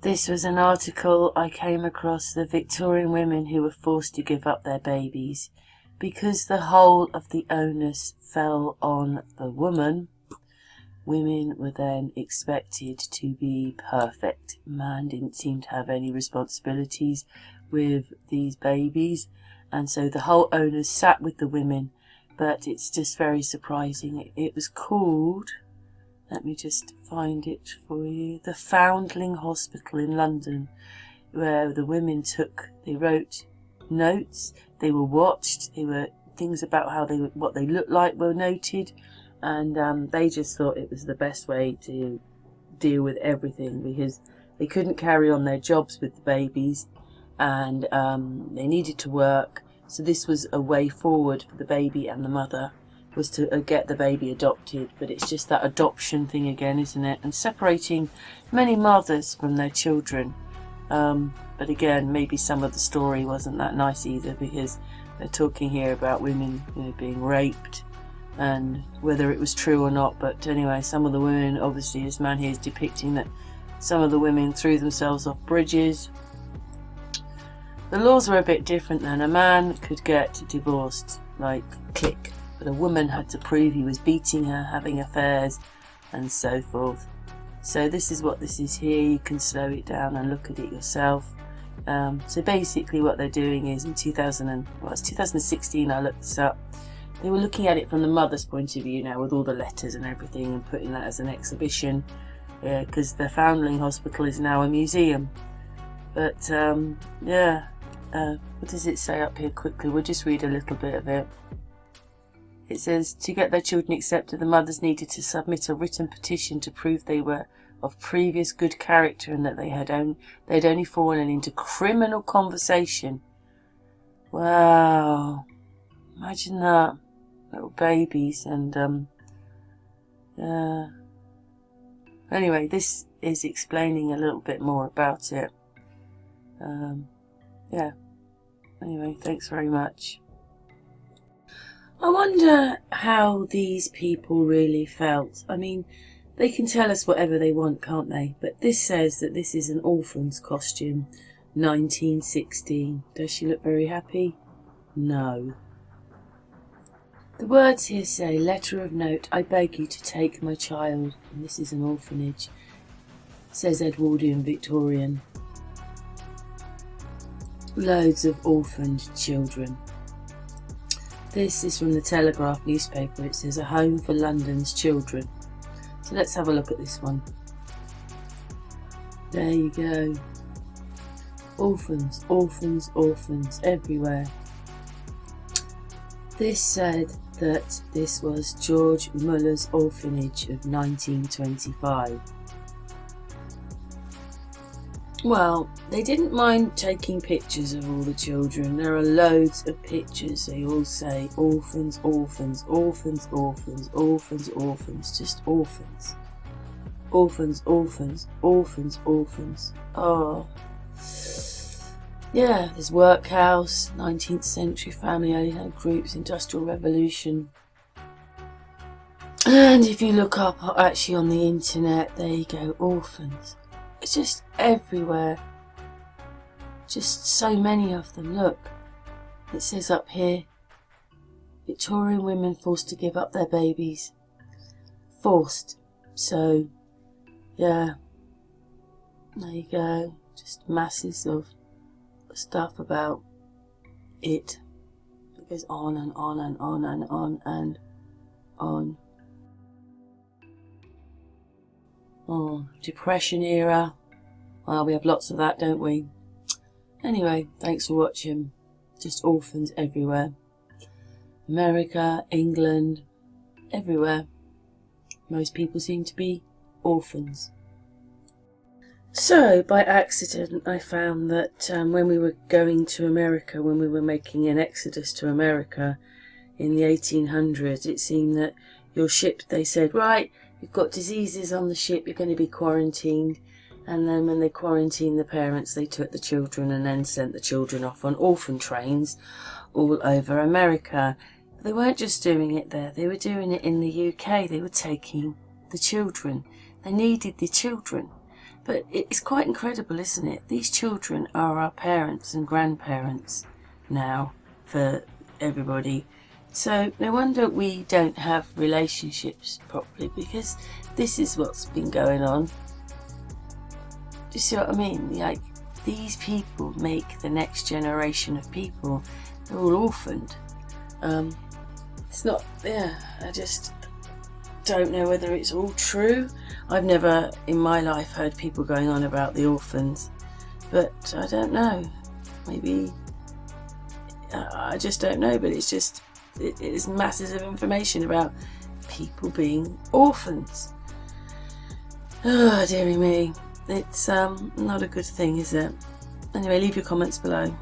This was an article I came across, the Victorian women who were forced to give up their babies because the whole of the onus fell on the woman. Women were then expected to be perfect. Man didn't seem to have any responsibilities with these babies, and so the whole onus sat with the women. But it's just very surprising. It was called, let me just find it for you, the Foundling Hospital in London, where the women they wrote notes, they were watched, they were things about how what they looked like were noted, and they just thought it was the best way to deal with everything, because they couldn't carry on their jobs with the babies, and they needed to work. So this was a way forward for the baby and the mother, was to get the baby adopted. But it's just that adoption thing again, isn't it? And separating many mothers from their children. But again, maybe some of the story wasn't that nice either, because they're talking here about women, being raped, and whether it was true or not. But anyway, some of the women, obviously this man here is depicting that some of the women threw themselves off bridges. The laws were a bit different then. A man could get divorced, like click, but a woman had to prove he was beating her, having affairs, and so forth. So this is what this is here. You can slow it down and look at it yourself. So basically what they're doing is, in 2016 I looked this up, they were looking at it from the mother's point of view now, with all the letters and everything, and putting that as an exhibition, because the Foundling Hospital is now a museum. But what does it say up here quickly? We'll just read a little bit of it. It says, to get their children accepted, the mothers needed to submit a written petition to prove they were of previous good character and that they'd only fallen into criminal conversation. Wow. Imagine that. Little babies. And anyway, this is explaining a little bit more about it. Anyway, thanks very much. I wonder how these people really felt. I mean, they can tell us whatever they want, can't they? But this says that this is an orphan's costume, 1916. Does she look very happy? No. The words here say, letter of note, I beg you to take my child. And this is an orphanage, says Edwardian Victorian. Loads of orphaned children. This is from the Telegraph newspaper. It says, a home for London's children. So let's have a look at this one. There you go. Orphans, orphans, orphans everywhere. This said that this was George Muller's orphanage of 1925. Well, they didn't mind taking pictures of all the children. There are loads of pictures. They all say orphans, orphans, orphans, orphans, orphans, orphans, just orphans. Orphans, orphans, orphans, orphans. Oh. Yeah, there's workhouse, 19th century family only had groups, industrial revolution. And if you look up actually on the internet, there you go, orphans. It's just everywhere. Just so many of them. Look, it says up here, Victorian women forced to give up their babies. Forced. So, yeah. There you go. Just masses of stuff about it. It goes on and on and on and on and on. Oh, Depression era. Well, we have lots of that, don't we? Anyway, thanks for watching. Just orphans everywhere. America, England, everywhere. Most people seem to be orphans. So, by accident, I found that when we were going to America, when we were making an exodus to America in the 1800s, it seemed that your ship, they said, right, you've got diseases on the ship, you're going to be quarantined. And then when they quarantined the parents, they took the children and then sent the children off on orphan trains all over America. They weren't just doing it there, they were doing it in the UK. They were taking the children. They needed the children. But it's quite incredible, isn't it? These children are our parents and grandparents now for everybody. So no wonder we don't have relationships properly, because this is what's been going on. Do you see what I mean? Like, these people make the next generation of people. They're all orphaned. It's not, yeah, I just don't know whether it's all true. I've never in my life heard people going on about the orphans, but I don't know. Maybe, I just don't know, but it's just, it is masses of information about people being orphans. Oh, dearie me. It's not a good thing, is it? Anyway, leave your comments below.